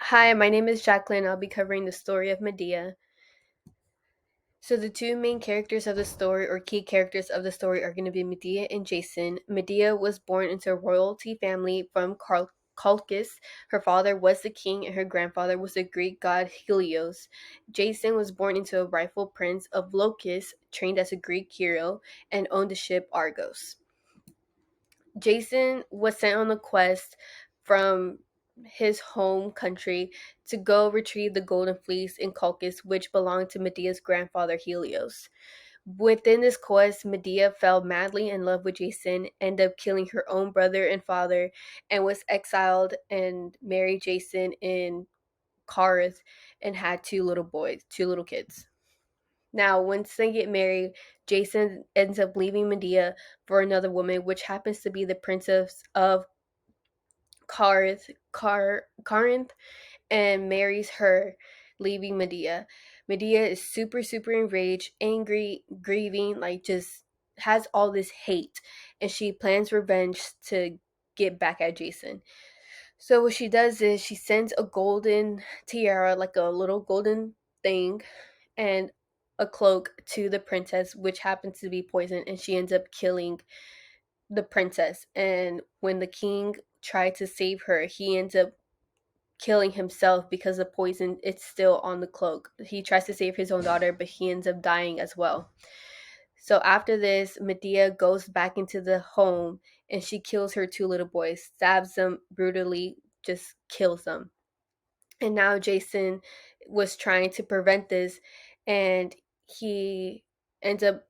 Hi, my name is Jacqueline. I'll be covering the story of Medea. So, the two main characters of the story, or key characters of the story, are going to be Medea and Jason. Medea was born into a royalty family from Colchis. Her father was the king, and her grandfather was the Greek god Helios. Jason was born into a rightful prince of Locus, trained as a Greek hero, and owned the ship Argos. Jason was sent on a quest from his home country to go retrieve the golden fleece in Colchis, which belonged to Medea's grandfather Helios. Within this quest, Medea fell madly in love with Jason, ended up killing her own brother and father, and was exiled and married Jason in Corinth and had two little kids. Now, once they get married, Jason ends up leaving Medea for another woman, which happens to be the princess of Corinth, and marries her, leaving Medea. Medea is super, super enraged, angry, grieving, like just has all this hate, and she plans revenge to get back at Jason. So what she does is she sends a golden tiara, like a little golden thing, and a cloak to the princess, which happens to be poison, and she ends up killing the princess. And when the king tried to save her, he ends up killing himself because the poison it's still on the cloak. He tries to save his own daughter, but he ends up dying as well. So after this, Medea goes back into the home and she kills her two little boys, stabs them brutally, just kills them. And now Jason was trying to prevent this, and he ends up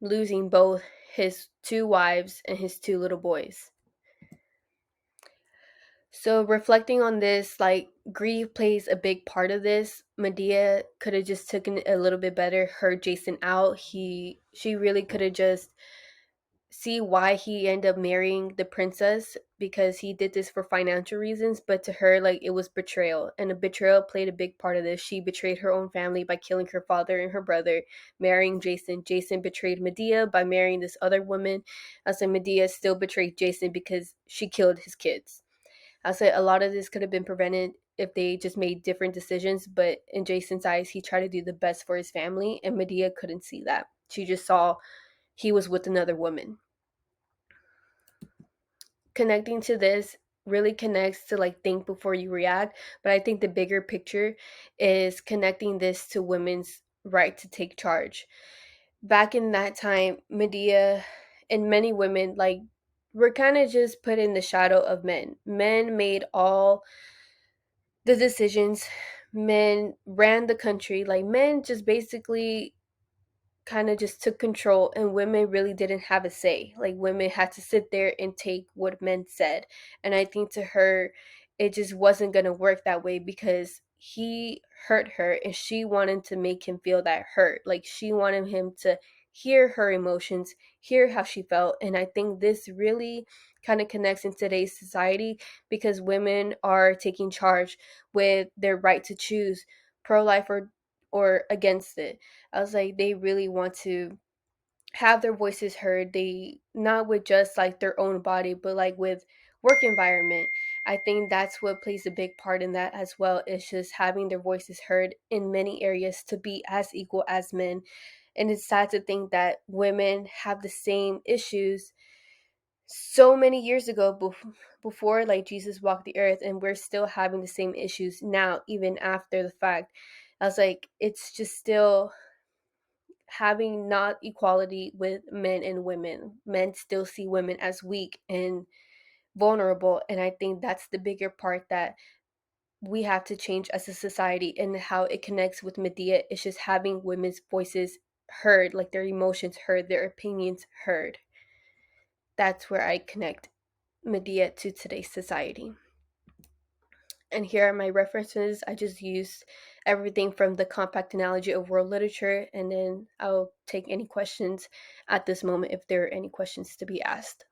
losing both his two wives and his two little boys. So reflecting on this, like grief plays a big part of this. Medea could have just taken it a little bit better, heard Jason out. She really could have just see why he ended up marrying the princess, because he did this for financial reasons, but to her, like, it was betrayal, and a betrayal played a big part of this. She betrayed her own family by killing her father and her brother, marrying Jason. Jason betrayed Medea by marrying this other woman. I said Medea still betrayed Jason because she killed his kids. I said a lot of this could have been prevented if they just made different decisions, but in Jason's eyes, he tried to do the best for his family, and Medea couldn't see that. She just saw he was with another woman. Connecting to this really connects to like think before you react, but I think the bigger picture is connecting this to women's right to take charge. Back in that time, Medea and many women like were kind of just put in the shadow of men. Men made all the decisions. Men ran the country. Like men just basically kind of just took control, and women really didn't have a say. Like women had to sit there and take what men said. And I think to her it just wasn't going to work that way, because he hurt her and she wanted to make him feel that hurt. Like she wanted him to hear her emotions, hear how she felt. And I think this really kind of connects in today's society, because women are taking charge with their right to choose pro-life or against it. I was like, they really want to have their voices heard. They not with just like their own body, but like with work environment. I think that's what plays a big part in that as well. It's just having their voices heard in many areas to be as equal as men. And it's sad to think that women have the same issues so many years ago, before like Jesus walked the earth, and we're still having the same issues now, even after the fact. I was like, it's just still having not equality with men and women. Men still see women as weak and vulnerable, and I think that's the bigger part that we have to change as a society. And how it connects with Medea is just having women's voices heard, like their emotions heard, their opinions heard. That's where I connect Medea to today's society. And here are my references. I just used everything from the compact analogy of world literature, and then I'll take any questions at this moment if there are any questions to be asked.